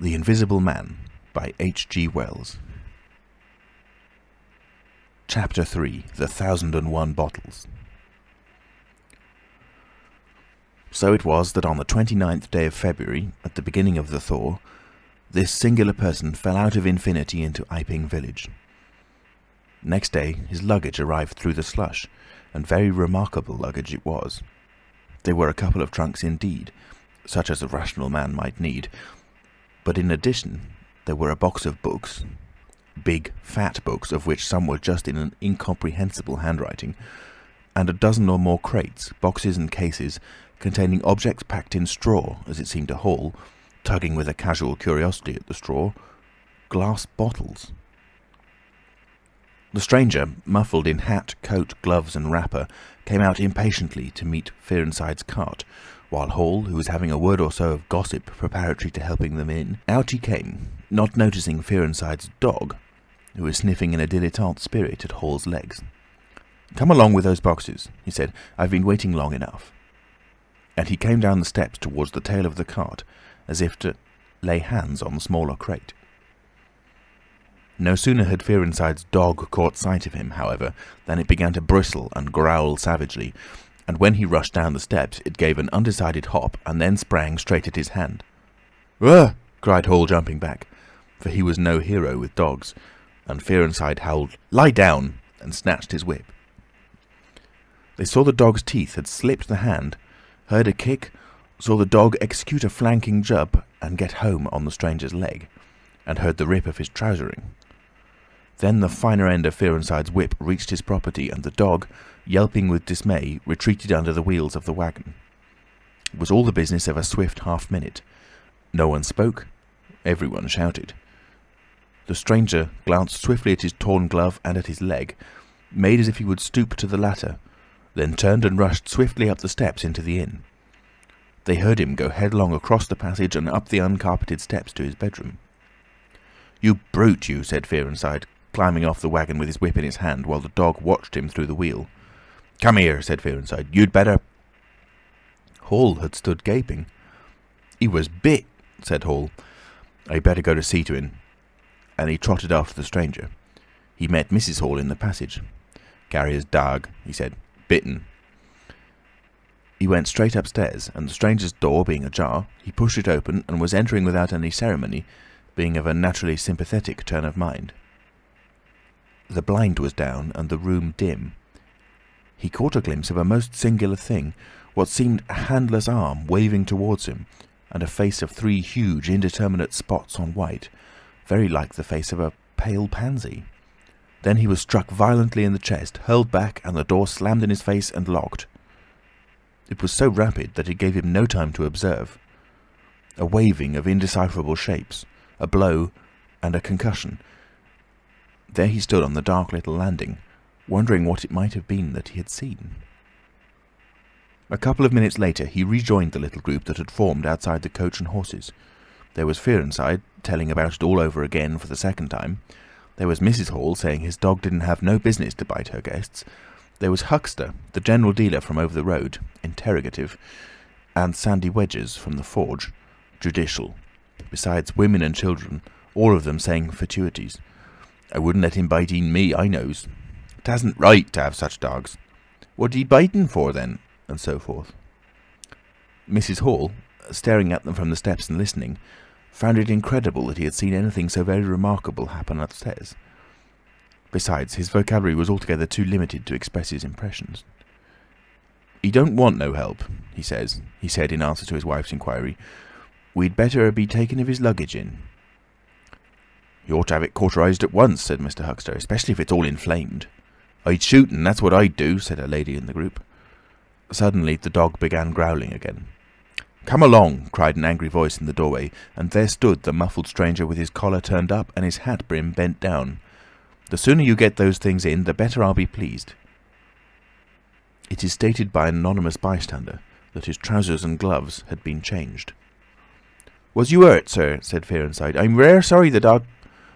The Invisible Man by H.G. Wells. Chapter 3. The 1001 Bottles. So it was that on the 29th day of February, at the beginning of the thaw, this singular person fell out of infinity into Iping village. Next day his luggage arrived through the slush, and very remarkable luggage it was. There were a couple of trunks indeed, such as a rational man might need, but in addition there were a box of books, big, fat books, of which some were just in an incomprehensible handwriting, and a dozen or more crates, boxes and cases, containing objects packed in straw, as it seemed to Hall, tugging with a casual curiosity at the straw, glass bottles. The stranger, muffled in hat, coat, gloves and wrapper, came out impatiently to meet Fearenside's cart, while Hall, who was having a word or so of gossip preparatory to helping them in, out he came, not noticing Fearenside's dog, who was sniffing in a dilettante spirit at Hall's legs. "Come along with those boxes," he said. "I've been waiting long enough." And he came down the steps towards the tail of the cart, as if to lay hands on the smaller crate. No sooner had Fearenside's dog caught sight of him, however, than it began to bristle and growl savagely, and when he rushed down the steps it gave an undecided hop and then sprang straight at his hand. "Ugh!" cried Hall, jumping back, for he was no hero with dogs, and Fearenside howled, "Lie down!" and snatched his whip. They saw the dog's teeth had slipped the hand, heard a kick, saw the dog execute a flanking jump and get home on the stranger's leg, and heard the rip of his trousering. Then the finer end of Fearenside's whip reached his property, and the dog, yelping with dismay, retreated under the wheels of the wagon. It was all the business of a swift half-minute. No one spoke, everyone shouted. The stranger glanced swiftly at his torn glove and at his leg, made as if he would stoop to the latter, then turned and rushed swiftly up the steps into the inn. They heard him go headlong across the passage and up the uncarpeted steps to his bedroom. "You brute, you," said Fearenside, climbing off the wagon with his whip in his hand, while the dog watched him through the wheel. "Come here," said Fearenside. "You'd better—" Hall had stood gaping. "He was bit," said Hall. "I'd better go to see to him." And he trotted after the stranger. He met Mrs. Hall in the passage. "Carrier's dog," he said. "Bitten." He went straight upstairs, and the stranger's door being ajar, he pushed it open and was entering without any ceremony, being of a naturally sympathetic turn of mind. The blind was down and the room dim. He caught a glimpse of a most singular thing, what seemed a handless arm waving towards him, and a face of three huge indeterminate spots on white, very like the face of a pale pansy. Then he was struck violently in the chest, hurled back, and the door slammed in his face and locked. It was so rapid that it gave him no time to observe. A waving of indecipherable shapes, a blow, and a concussion. There he stood on the dark little landing, wondering what it might have been that he had seen. A couple of minutes later he rejoined the little group that had formed outside the Coach and Horses. There was Fearenside, telling about it all over again for the second time. There was Mrs. Hall, saying his dog didn't have no business to bite her guests. There was Huckster, the general dealer from over the road, interrogative, and Sandy Wedges from the forge, judicial, besides women and children, all of them saying fatuities. "I wouldn't let him bite e'en me, I knows. 'Tasn't right to have such dogs. What'd he bite him for, then?" and so forth. Mrs. Hall, staring at them from the steps and listening, found it incredible that he had seen anything so very remarkable happen upstairs. Besides, his vocabulary was altogether too limited to express his impressions. "He don't want no help, he said in answer to his wife's inquiry. "We'd better be taking of his luggage in." "You ought to have it cauterized at once," said Mr. Huckster, "especially if it's all inflamed." "I'd shoot him, that's what I'd do," said a lady in the group. Suddenly the dog began growling again. "Come along," cried an angry voice in the doorway, and there stood the muffled stranger with his collar turned up and his hat brim bent down. "The sooner you get those things in, the better I'll be pleased." It is stated by an anonymous bystander that his trousers and gloves had been changed. "Was you hurt, sir?" said Fearenside. "I'm rare sorry the dog—"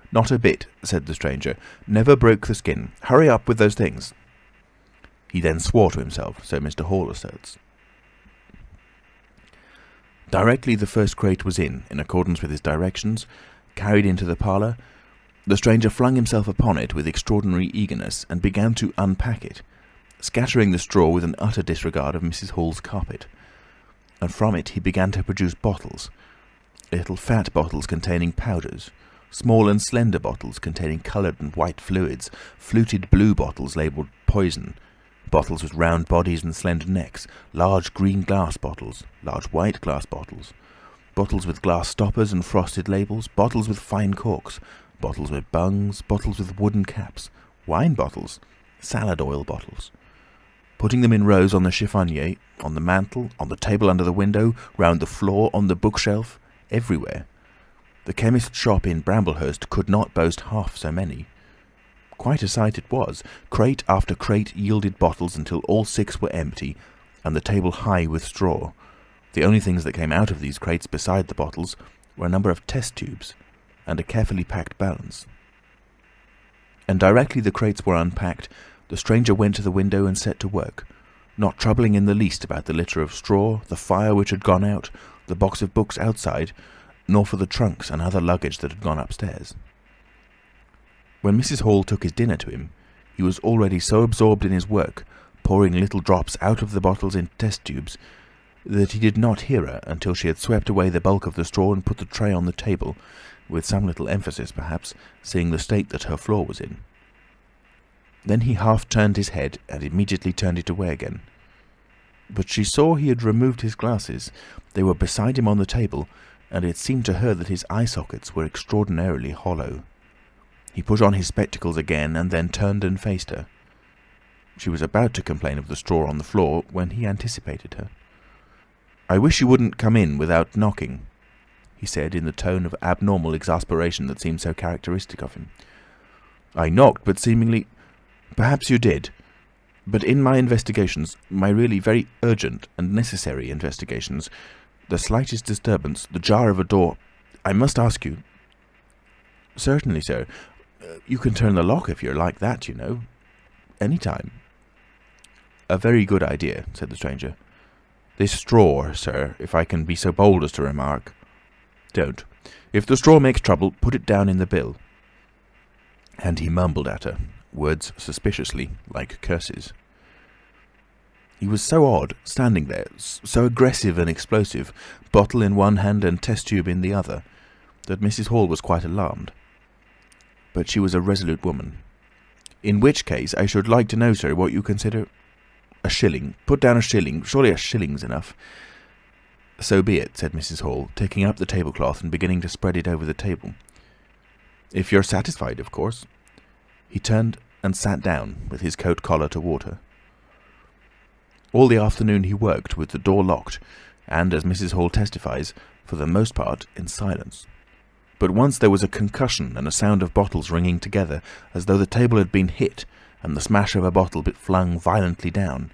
"Not a bit," said the stranger. "Never broke the skin. Hurry up with those things." He then swore to himself, so Mr. Hall asserts. Directly the first crate was in accordance with his directions, carried into the parlour, the stranger flung himself upon it with extraordinary eagerness and began to unpack it, scattering the straw with an utter disregard of Mrs. Hall's carpet. And from it he began to produce bottles, little fat bottles containing powders, small and slender bottles containing coloured and white fluids, fluted blue bottles labelled poison, bottles with round bodies and slender necks, large green glass bottles, large white glass bottles, bottles with glass stoppers and frosted labels, bottles with fine corks, bottles with bungs, bottles with wooden caps, wine bottles, salad oil bottles. Putting them in rows on the chiffonier, on the mantel, on the table under the window, round the floor, on the bookshelf, everywhere. The chemist's shop in Bramblehurst could not boast half so many. Quite a sight it was. Crate after crate yielded bottles until all 6 were empty, and the table high with straw. The only things that came out of these crates beside the bottles were a number of test tubes and a carefully packed balance. And directly the crates were unpacked, the stranger went to the window and set to work, not troubling in the least about the litter of straw, the fire which had gone out, the box of books outside, nor for the trunks and other luggage that had gone upstairs. When Mrs. Hall took his dinner to him, he was already so absorbed in his work, pouring little drops out of the bottles in test tubes, that he did not hear her until she had swept away the bulk of the straw and put the tray on the table, with some little emphasis perhaps, seeing the state that her floor was in. Then he half turned his head and immediately turned it away again. But she saw he had removed his glasses. They were beside him on the table, and it seemed to her that his eye sockets were extraordinarily hollow. He put on his spectacles again and then turned and faced her. She was about to complain of the straw on the floor when he anticipated her. "I wish you wouldn't come in without knocking," he said in the tone of abnormal exasperation that seemed so characteristic of him. "I knocked, but seemingly—" "Perhaps you did. But in my investigations, my really very urgent and necessary investigations, the slightest disturbance, the jar of a door, I must ask you—" "Certainly, sir. You can turn the lock if you're like that, you know. Any time." "A very good idea," said the stranger. "This straw, sir, if I can be so bold as to remark—" "Don't. If the straw makes trouble, put it down in the bill." And he mumbled at her, words suspiciously like curses. He was so odd, standing there, so aggressive and explosive, bottle in one hand and test tube in the other, that Mrs. Hall was quite alarmed. But she was a resolute woman. "In which case, I should like to know, sir, what you consider—" "A shilling. Put down a shilling. Surely a shilling's enough." "So be it," said Mrs. Hall, taking up the tablecloth and beginning to spread it over the table. "If you're satisfied, of course." He turned and sat down, with his coat collar toward her. All the afternoon he worked with the door locked, and, as Mrs. Hall testifies, for the most part in silence. But once there was a concussion and a sound of bottles ringing together, as though the table had been hit, and the smash of a bottle flung violently down,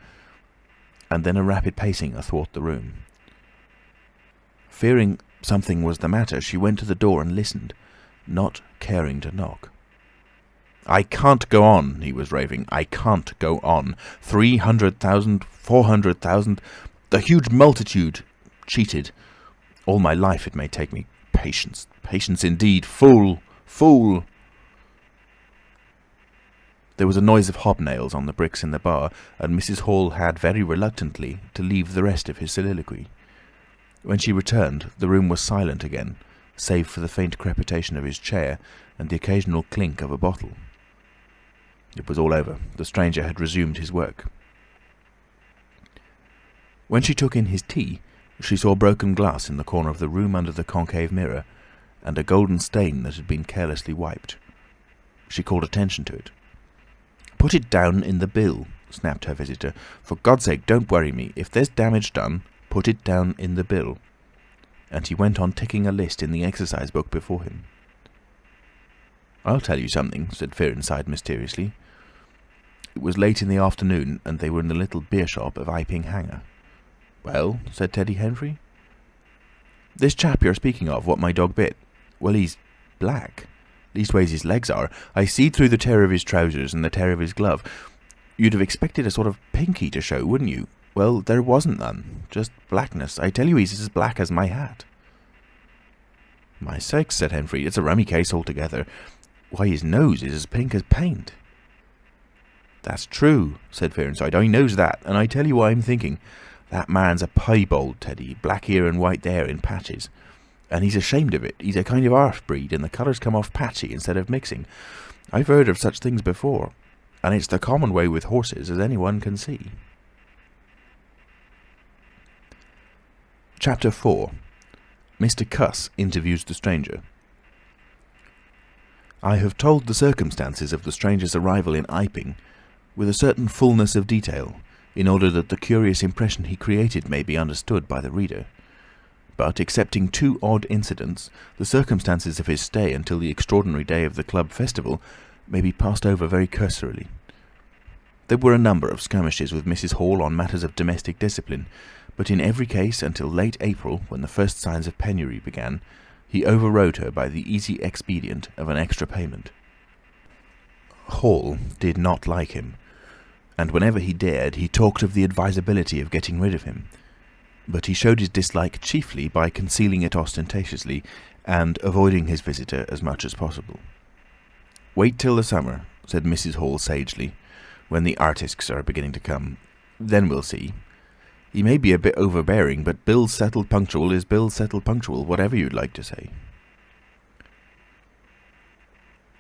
and then a rapid pacing athwart the room. Fearing something was the matter, she went to the door and listened, not caring to knock. "I can't go on," he was raving. "I can't go on. 300,000, 400,000, the huge multitude cheated. All my life it may take me. Patience, patience indeed. Fool, fool." There was a noise of hobnails on the bricks in the bar, and Mrs. Hall had very reluctantly to leave the rest of his soliloquy. When she returned, the room was silent again, save for the faint crepitation of his chair and the occasional clink of a bottle. It was all over. The stranger had resumed his work. When she took in his tea, she saw broken glass in the corner of the room under the concave mirror, and a golden stain that had been carelessly wiped. She called attention to it. "Put it down in the bill," snapped her visitor. "For God's sake, don't worry me. If there's damage done, put it down in the bill." And he went on ticking a list in the exercise book before him. "I'll tell you something," said Fearnside mysteriously. It was late in the afternoon, and they were in the little beer shop of Iping Hanger. "Well," said Teddy Henry. "This chap you're speaking of, what my dog bit, well, he's black. Leastways his legs are. I seed through the tear of his trousers and the tear of his glove. You'd have expected a sort of pinky to show, wouldn't you? Well, there wasn't none. Just blackness. I tell you he's as black as my hat. My sakes, said Henfrey, it's a rummy case altogether. Why, his nose is as pink as paint. That's true, said Fearnside. I knows that, and I tell you what I'm thinking. That man's a piebald, Teddy, black here and white there in patches. And he's ashamed of it. He's a kind of half-breed, and the colours come off patchy instead of mixing. I've heard of such things before, and it's the common way with horses, as anyone can see. Chapter 4. Mr. Cuss interviews the stranger. I have told the circumstances of the stranger's arrival in Iping with a certain fullness of detail, in order that the curious impression he created may be understood by the reader. But, excepting 2 odd incidents, the circumstances of his stay until the extraordinary day of the club festival may be passed over very cursorily. There were a number of skirmishes with Mrs. Hall on matters of domestic discipline, but in every case, until late April, when the first signs of penury began, he overrode her by the easy expedient of an extra payment. Hall did not like him, and whenever he dared, he talked of the advisability of getting rid of him. But he showed his dislike chiefly by concealing it ostentatiously and avoiding his visitor as much as possible. "Wait till the summer," said Mrs. Hall sagely, "when the artistes are beginning to come. Then we'll see. He may be a bit overbearing, but bills settled punctual is bills settled punctual, whatever you'd like to say."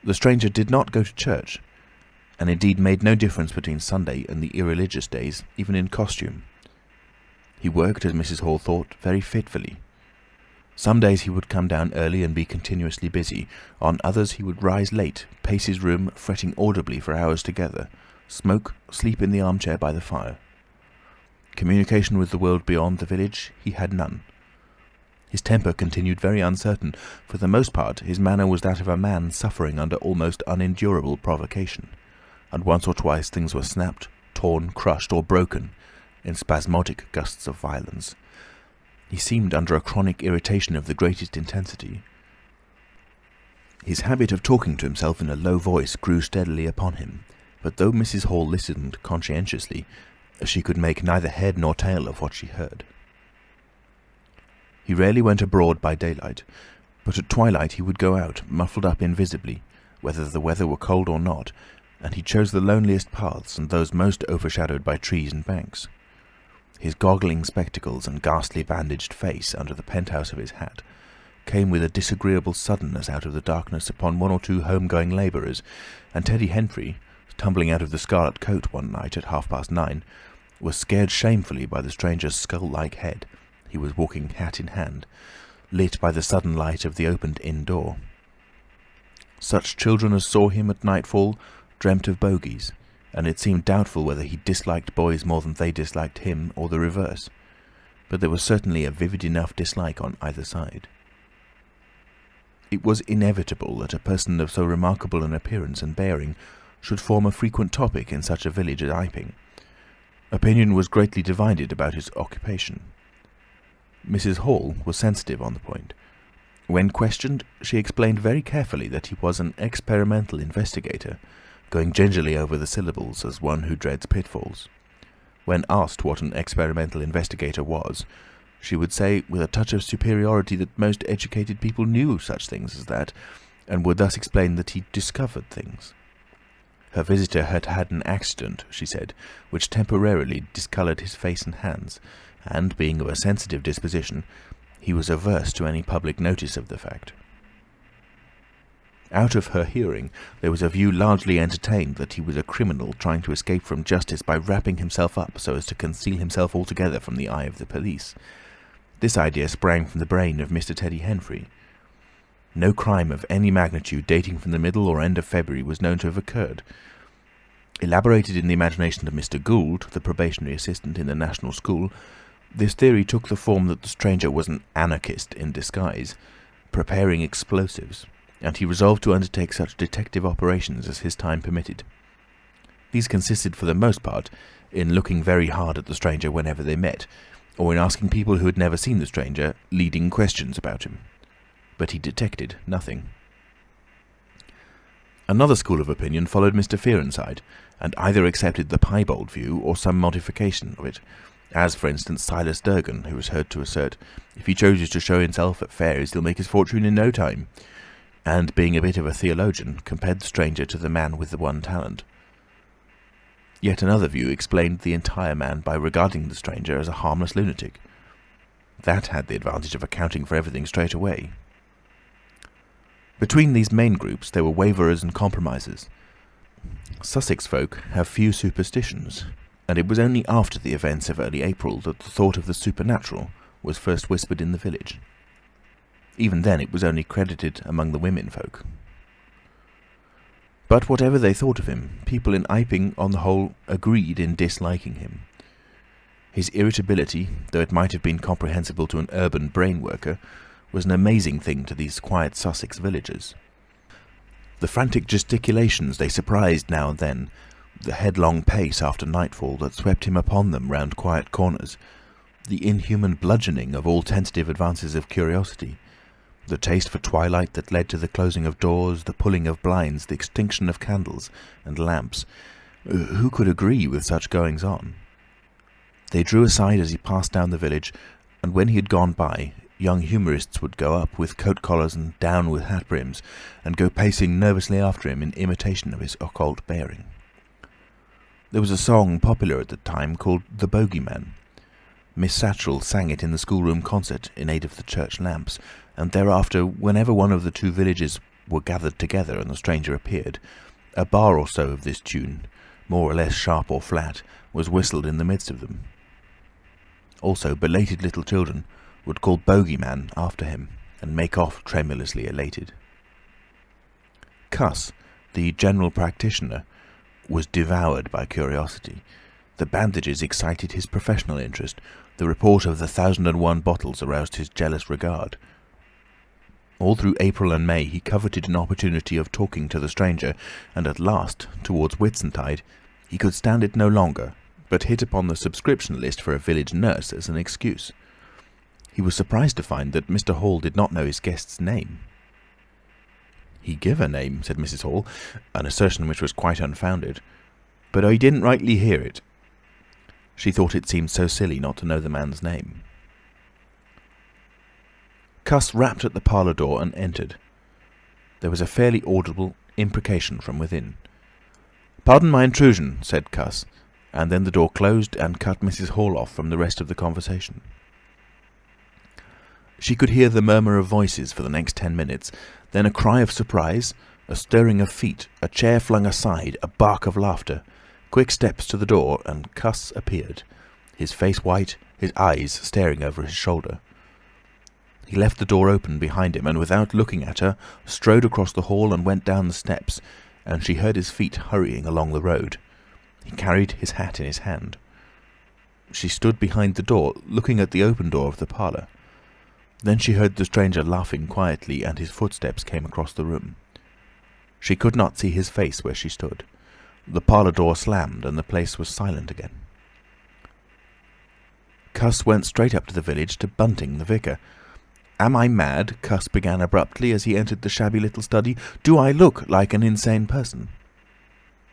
The stranger did not go to church, and indeed made no difference between Sunday and the irreligious days, even in costume. He worked, as Mrs. Hall thought, very fitfully. Some days he would come down early and be continuously busy. On others he would rise late, pace his room, fretting audibly for hours together, smoke, sleep in the armchair by the fire. Communication with the world beyond the village he had none. His temper continued very uncertain. For the most part his manner was that of a man suffering under almost unendurable provocation, and once or twice things were snapped, torn, crushed, or broken in spasmodic gusts of violence. He seemed under a chronic irritation of the greatest intensity. His habit of talking to himself in a low voice grew steadily upon him, but though Mrs. Hall listened conscientiously, she could make neither head nor tail of what she heard. He rarely went abroad by daylight, but at twilight he would go out, muffled up invisibly, whether the weather were cold or not, and he chose the loneliest paths and those most overshadowed by trees and banks. His goggling spectacles and ghastly bandaged face under the penthouse of his hat came with a disagreeable suddenness out of the darkness upon 1 or 2 home-going labourers, and Teddy Henfrey, tumbling out of the scarlet coat one night at 9:30, was scared shamefully by the stranger's skull-like head. He was walking hat in hand, lit by the sudden light of the opened inn door. Such children as saw him at nightfall dreamt of bogies, and it seemed doubtful whether he disliked boys more than they disliked him, or the reverse. But there was certainly a vivid enough dislike on either side. It was inevitable that a person of so remarkable an appearance and bearing should form a frequent topic in such a village as Iping. Opinion was greatly divided about his occupation. Mrs. Hall was sensitive on the point. When questioned, she explained very carefully that he was an experimental investigator, going gingerly over the syllables as one who dreads pitfalls. When asked what an experimental investigator was, she would say with a touch of superiority that most educated people knew such things as that, and would thus explain that he discovered things. Her visitor had had an accident, she said, which temporarily discoloured his face and hands, and, being of a sensitive disposition, he was averse to any public notice of the fact. Out of her hearing there was a view largely entertained that he was a criminal trying to escape from justice by wrapping himself up so as to conceal himself altogether from the eye of the police. This idea sprang from the brain of Mr. Teddy Henfrey. No crime of any magnitude dating from the middle or end of February was known to have occurred. Elaborated in the imagination of Mr. Gould, the probationary assistant in the National School, this theory took the form that the stranger was an anarchist in disguise, preparing explosives, and he resolved to undertake such detective operations as his time permitted. These consisted for the most part in looking very hard at the stranger whenever they met, or in asking people who had never seen the stranger leading questions about him. But he detected nothing. Another school of opinion followed Mr. Fearnside, and either accepted the piebald view or some modification of it, as, for instance, Silas Durgan, who was heard to assert, if he chooses to show himself at fairs, he'll make his fortune in no time, and, being a bit of a theologian, compared the stranger to the man with the one talent. Yet another view explained the entire man by regarding the stranger as a harmless lunatic. That had the advantage of accounting for everything straight away. Between these main groups there were waverers and compromisers. Sussex folk have few superstitions, and it was only after the events of early April that the thought of the supernatural was first whispered in the village. Even then it was only credited among the women folk. But whatever they thought of him, people in Iping on the whole agreed in disliking him. His irritability, though it might have been comprehensible to an urban brain worker, was an amazing thing to these quiet Sussex villagers. The frantic gesticulations they surprised now and then, the headlong pace after nightfall that swept him upon them round quiet corners, the inhuman bludgeoning of all tentative advances of curiosity, the taste for twilight that led to the closing of doors, the pulling of blinds, the extinction of candles and lamps. Who could agree with such goings-on? They drew aside as he passed down the village, and when he had gone by, young humourists would go up with coat collars and down with hat brims, and go pacing nervously after him in imitation of his occult bearing. There was a song popular at the time called "The Bogeyman." Miss Satchell sang it in the schoolroom concert in aid of the church lamps, and thereafter, whenever one of the two villages were gathered together and the stranger appeared, a bar or so of this tune, more or less sharp or flat, was whistled in the midst of them. Also, belated little children would call "Bogeyman" after him, and make off tremulously elated. Cuss, the general practitioner, was devoured by curiosity. The bandages excited his professional interest. The report of the 1,001 bottles aroused his jealous regard. All through April and May he coveted an opportunity of talking to the stranger, and at last, towards Whitsuntide, he could stand it no longer, but hit upon the subscription list for a village nurse as an excuse. He was surprised to find that Mr. Hall did not know his guest's name. "He give a name," said Mrs. Hall, an assertion which was quite unfounded, "but I didn't rightly hear it." She thought it seemed so silly not to know the man's name. Cuss rapped at the parlour door and entered. There was a fairly audible imprecation from within. "Pardon my intrusion," said Cuss, and then the door closed and cut Mrs. Hall off from the rest of the conversation. She could hear the murmur of voices for the next 10 minutes, then a cry of surprise, a stirring of feet, a chair flung aside, a bark of laughter, quick steps to the door, and Cuss appeared, his face white, his eyes staring over his shoulder. He left the door open behind him, and without looking at her, strode across the hall and went down the steps, and she heard his feet hurrying along the road. He carried his hat in his hand. She stood behind the door, looking at the open door of the parlour. Then she heard the stranger laughing quietly, and his footsteps came across the room. She could not see his face where she stood. The parlour door slammed, and the place was silent again. Cuss went straight up to the village to Bunting, the vicar. "Am I mad?" Cuss began abruptly as he entered the shabby little study. "Do I look like an insane person?"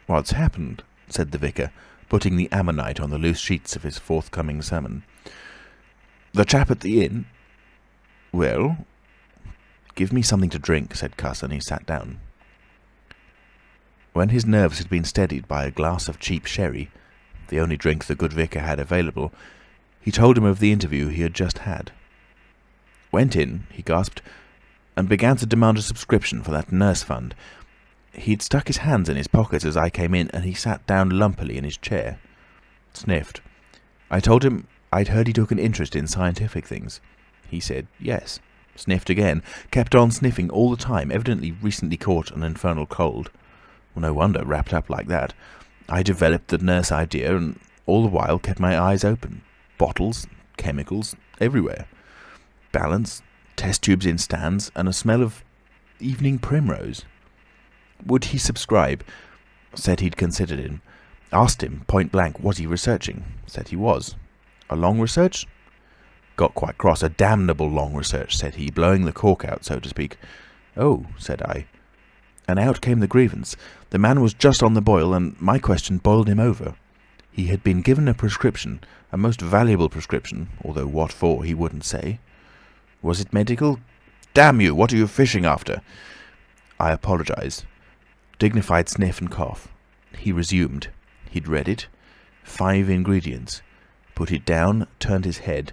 "What's happened?" said the vicar, putting the ammonite on the loose sheets of his forthcoming sermon. "The chap at the inn—" "Well?" "Give me something to drink," said Cuss, and he sat down. When his nerves had been steadied by a glass of cheap sherry, the only drink the good vicar had available, he told him of the interview he had just had. "Went in," he gasped, "and began to demand a subscription for that nurse fund. He'd stuck his hands in his pockets as I came in, and he sat down lumpily in his chair. Sniffed. I told him I'd heard he took an interest in scientific things. He said yes. Sniffed again. Kept on sniffing all the time, evidently recently caught an infernal cold. Well, no wonder, wrapped up like that. I developed the nurse idea, and all the while kept my eyes open. Bottles, chemicals, everywhere. Balance, test tubes in stands, and a smell of evening primrose. Would he subscribe? Said he'd considered it. Asked him, point blank, was he researching? Said he was. A long research? Got quite cross. A damnable long research, said he, blowing the cork out, so to speak. Oh, said I. And out came the grievance. The man was just on the boil, and my question boiled him over. He had been given a prescription, a most valuable prescription, although what for he wouldn't say. Was it medical? Damn you, what are you fishing after? I apologised. Dignified sniff and cough. He resumed. He'd read it. 5 ingredients. Put it down, turned his head.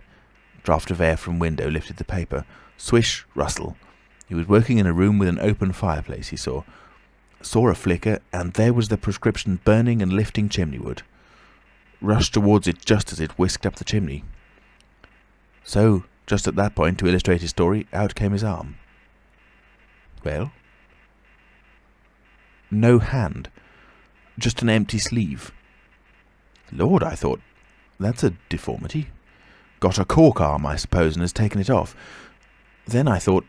Draught of air from window lifted the paper. Swish, rustle. He was working in a room with an open fireplace, he saw. Saw a flicker, and there was the prescription burning and lifting chimney-wood. Rushed towards it just as it whisked up the chimney. So, just at that point, to illustrate his story, out came his arm. Well? No hand. Just an empty sleeve. Lord, I thought, that's a deformity. Got a cork arm, I suppose, and has taken it off. Then I thought,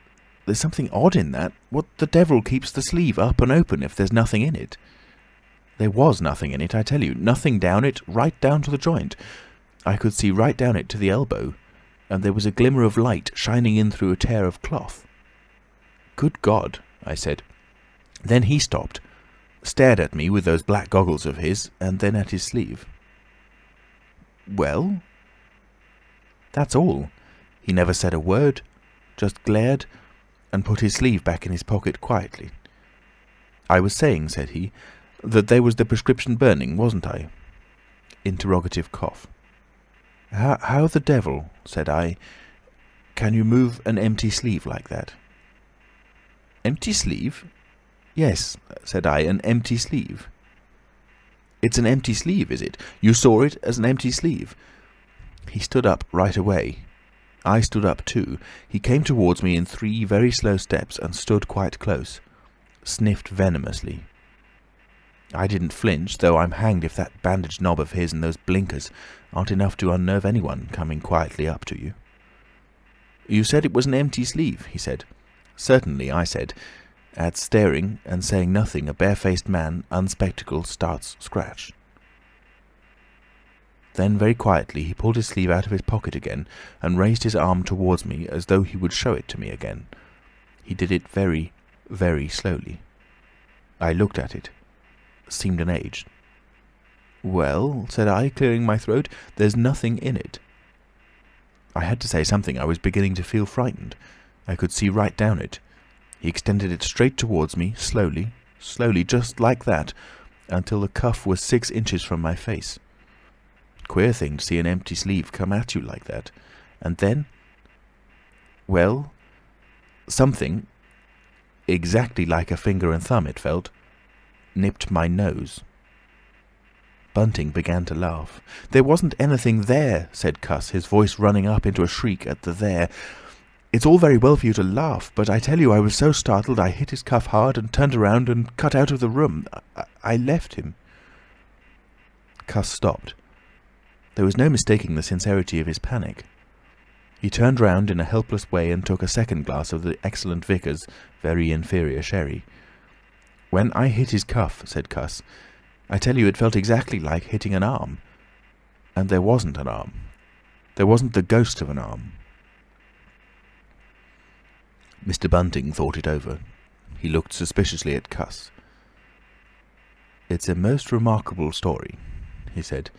there's something odd in that. What the devil keeps the sleeve up and open if there's nothing in it? There was nothing in it, I tell you. Nothing down it, right down to the joint. I could see right down it to the elbow, and there was a glimmer of light shining in through a tear of cloth. Good God, I said. Then he stopped, stared at me with those black goggles of his, and then at his sleeve. Well? That's all. He never said a word, just glared, and put his sleeve back in his pocket quietly. I was saying, said he, that there was the prescription burning, wasn't I? Interrogative cough. How the devil, said I, can you move an empty sleeve like that? Empty sleeve? Yes, said I, an empty sleeve. It's an empty sleeve, is it? You saw it as an empty sleeve? He stood up right away. I stood up too. He came towards me in 3 very slow steps and stood quite close. Sniffed venomously. I didn't flinch, though I'm hanged if that bandaged knob of his and those blinkers aren't enough to unnerve anyone coming quietly up to you. You said it was an empty sleeve, he said. Certainly, I said. At staring and saying nothing, a barefaced man, unspectacled, starts scratch. Then very quietly he pulled his sleeve out of his pocket again and raised his arm towards me as though he would show it to me again. He did it very, very slowly. I looked at it. Seemed an age. Well, said I, clearing my throat, there's nothing in it. I had to say something. I was beginning to feel frightened. I could see right down it. He extended it straight towards me, slowly, slowly, just like that, until the cuff was 6 inches from my face. Queer thing to see an empty sleeve come at you like that. And then, well, something, exactly like a finger and thumb it felt, nipped my nose. Bunting began to laugh. There wasn't anything there, said Cuss, his voice running up into a shriek at the there. It's all very well for you to laugh, but I tell you I was so startled I hit his cuff hard and turned around and cut out of the room. I left him. Cuss stopped. There was no mistaking the sincerity of his panic. He turned round in a helpless way and took a second glass of the excellent Vicar's very inferior sherry. When I hit his cuff, said Cuss, I tell you it felt exactly like hitting an arm. And there wasn't an arm. There wasn't the ghost of an arm. Mr. Bunting thought it over. He looked suspiciously at Cuss. It's a most remarkable story, he said.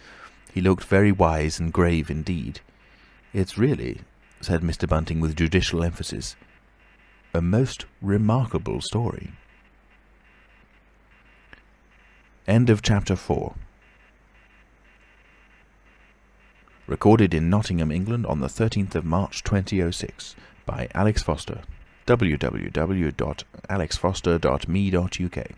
He looked very wise and grave indeed. It's really, said Mr. Bunting with judicial emphasis, a most remarkable story. End of chapter 4. Recorded in Nottingham, England on the 13th of March 2006 by Alex Foster. www.alexfoster.me.uk